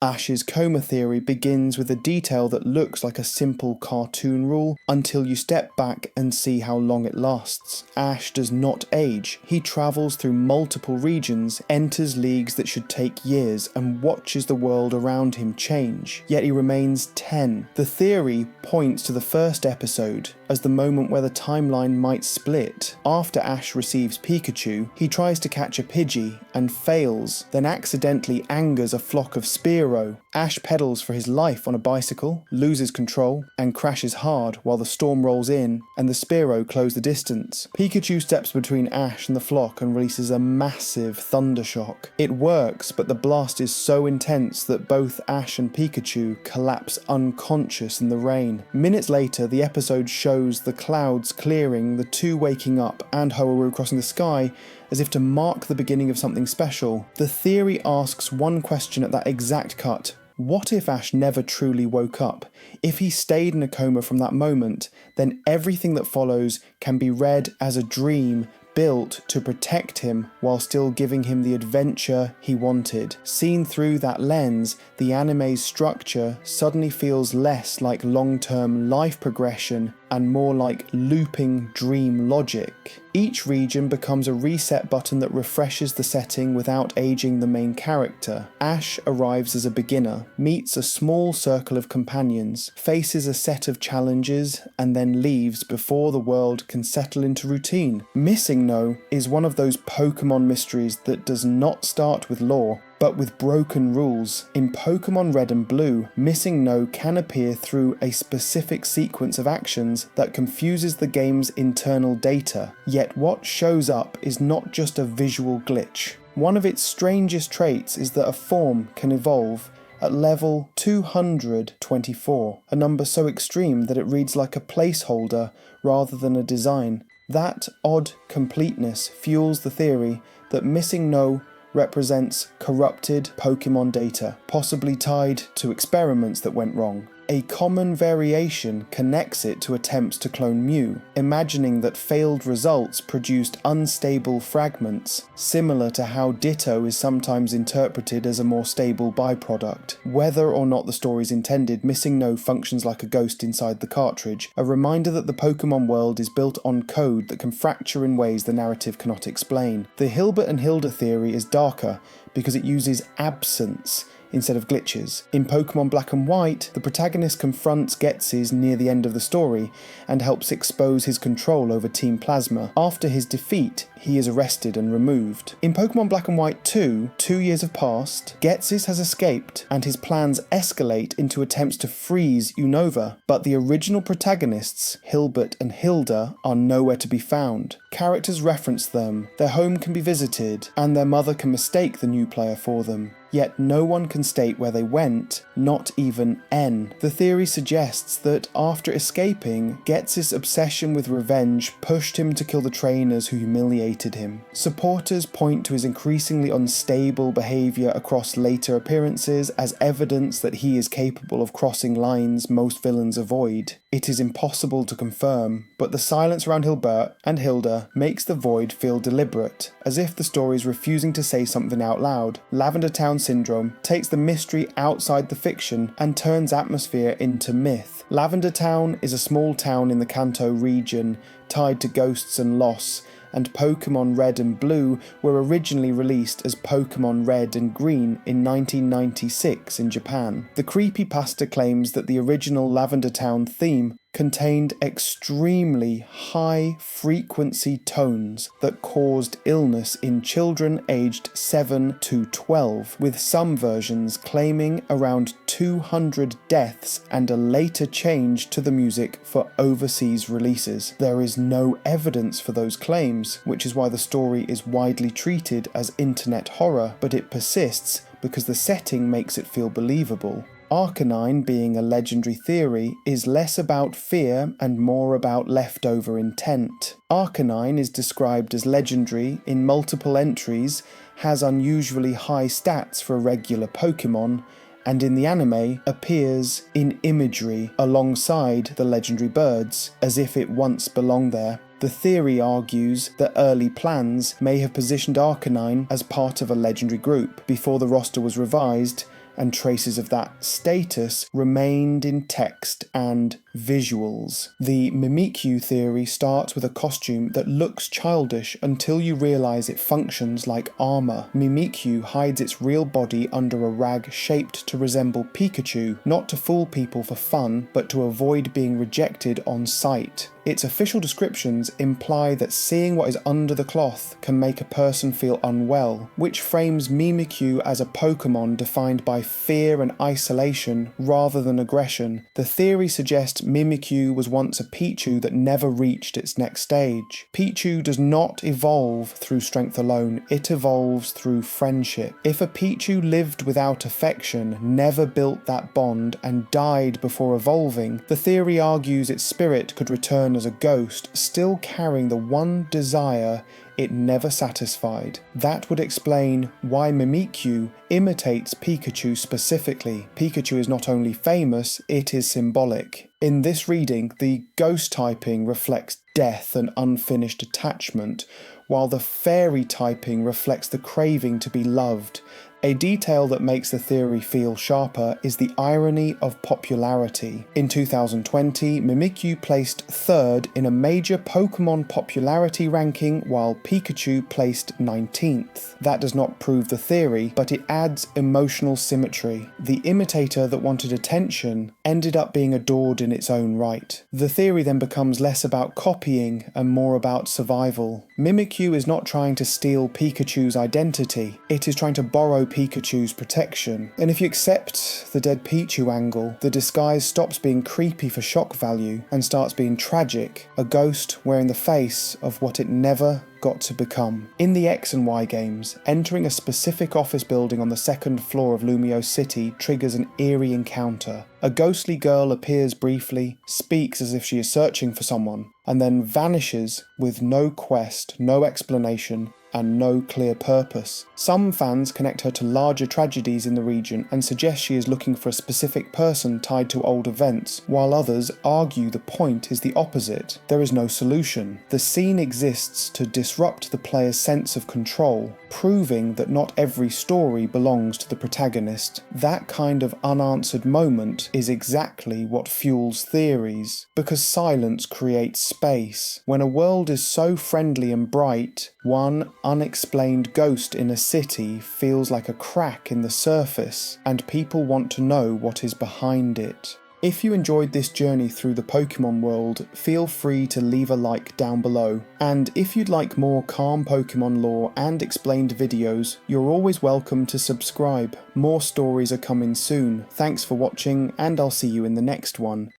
Ash's Coma Theory begins with a detail that looks like a simple cartoon rule until you step back and see how long it lasts. Ash does not age. He travels through multiple regions, enters leagues that should take years, and watches the world around him change. Yet he remains 10. The theory points to the first episode as the moment where the timeline might split. After Ash receives Pikachu, he tries to catch a Pidgey and fails, then accidentally angers a flock of Spearow. Ash pedals for his life on a bicycle, loses control, and crashes hard while the storm rolls in and the Spearow close the distance. Pikachu steps between Ash and the flock and releases a massive thunder shock. It works, but the blast is so intense that both Ash and Pikachu collapse unconscious in the rain. Minutes later, the episode shows the clouds clearing, the two waking up, and Ho-Oh crossing the sky, as if to mark the beginning of something special. The theory asks one question at that exact cut. What if Ash never truly woke up? If he stayed in a coma from that moment, then everything that follows can be read as a dream built to protect him while still giving him the adventure he wanted. Seen through that lens, the anime's structure suddenly feels less like long-term life progression and more like looping dream logic. Each region becomes a reset button that refreshes the setting without aging the main character. Ash arrives as a beginner, meets a small circle of companions, faces a set of challenges, and then leaves before the world can settle into routine. MissingNo is one of those Pokémon mysteries that does not start with lore, but with broken rules. In Pokémon Red and Blue, MissingNo can appear through a specific sequence of actions that confuses the game's internal data, yet what shows up is not just a visual glitch. One of its strangest traits is that a form can evolve at level 224, a number so extreme that it reads like a placeholder rather than a design. That odd completeness fuels the theory that MissingNo represents corrupted Pokémon data, possibly tied to experiments that went wrong. A common variation connects it to attempts to clone Mew, imagining that failed results produced unstable fragments, similar to how Ditto is sometimes interpreted as a more stable byproduct. Whether or not the story's intended, MissingNo functions like a ghost inside the cartridge, a reminder that the Pokémon world is built on code that can fracture in ways the narrative cannot explain. The Hilbert and Hilda theory is darker because it uses absence instead of glitches. In Pokémon Black and White, the protagonist confronts Ghetsis near the end of the story and helps expose his control over Team Plasma. After his defeat, he is arrested and removed. In Pokémon Black and White 2, 2 years have passed, Ghetsis has escaped and his plans escalate into attempts to freeze Unova, but the original protagonists, Hilbert and Hilda, are nowhere to be found. Characters reference them, their home can be visited, and their mother can mistake the new player for them. Yet no one can state where they went, not even N. The theory suggests that after escaping, Ghetsis' obsession with revenge pushed him to kill the trainers who humiliated him. Supporters point to his increasingly unstable behaviour across later appearances as evidence that he is capable of crossing lines most villains avoid. It is impossible to confirm, but the silence around Hilbert and Hilda makes the void feel deliberate, as if the story is refusing to say something out loud. Lavender Town Syndrome takes the mystery outside the fiction and turns atmosphere into myth. Lavender Town is a small town in the Kanto region tied to ghosts and loss, and Pokémon Red and Blue were originally released as Pokémon Red and Green in 1996 in Japan. The creepypasta claims that the original Lavender Town theme contained extremely high-frequency tones that caused illness in children aged 7 to 12, with some versions claiming around 200 deaths and a later change to the music for overseas releases. There is no evidence for those claims, which is why the story is widely treated as internet horror, but it persists because the setting makes it feel believable. Arcanine, being a legendary theory, is less about fear and more about leftover intent. Arcanine is described as legendary in multiple entries, has unusually high stats for a regular Pokémon, and in the anime appears in imagery alongside the legendary birds, as if it once belonged there. The theory argues that early plans may have positioned Arcanine as part of a legendary group before the roster was revised, and traces of that status remained in text and visuals. The Mimikyu Theory starts with a costume that looks childish until you realise it functions like armour. Mimikyu hides its real body under a rag shaped to resemble Pikachu, not to fool people for fun, but to avoid being rejected on sight. Its official descriptions imply that seeing what is under the cloth can make a person feel unwell, which frames Mimikyu as a Pokémon defined by fear and isolation rather than aggression. The theory suggests Mimikyu was once a Pichu that never reached its next stage. Pichu does not evolve through strength alone, it evolves through friendship. If a Pichu lived without affection, never built that bond, and died before evolving, the theory argues its spirit could return as a ghost, still carrying the one desire it never satisfied. That would explain why Mimikyu imitates Pikachu specifically. Pikachu is not only famous, it is symbolic. In this reading, the ghost typing reflects death and unfinished attachment, while the fairy typing reflects the craving to be loved. A detail that makes the theory feel sharper is the irony of popularity. In 2020, Mimikyu placed 3rd in a major Pokémon popularity ranking, while Pikachu placed 19th. That does not prove the theory, but it adds emotional symmetry. The imitator that wanted attention ended up being adored in its own right. The theory then becomes less about copying and more about survival. Mimikyu is not trying to steal Pikachu's identity, it is trying to borrow Pikachu's protection. And if you accept the dead Pichu angle, the disguise stops being creepy for shock value and starts being tragic, a ghost wearing the face of what it never got to become. In the X and Y games, entering a specific office building on the 2nd floor of Lumio City triggers an eerie encounter. A ghostly girl appears briefly, speaks as if she is searching for someone, and then vanishes with no quest, no explanation, and no clear purpose. Some fans connect her to larger tragedies in the region and suggest she is looking for a specific person tied to old events, while others argue the point is the opposite. There is no solution. The scene exists to disrupt the player's sense of control, proving that not every story belongs to the protagonist. That kind of unanswered moment is exactly what fuels theories, because silence creates space. When a world is so friendly and bright, one unexplained ghost in a city feels like a crack in the surface, and people want to know what is behind it. If you enjoyed this journey through the Pokémon world, feel free to leave a like down below. And if you'd like more calm Pokémon lore and explained videos, you're always welcome to subscribe. More stories are coming soon. Thanks for watching, and I'll see you in the next one.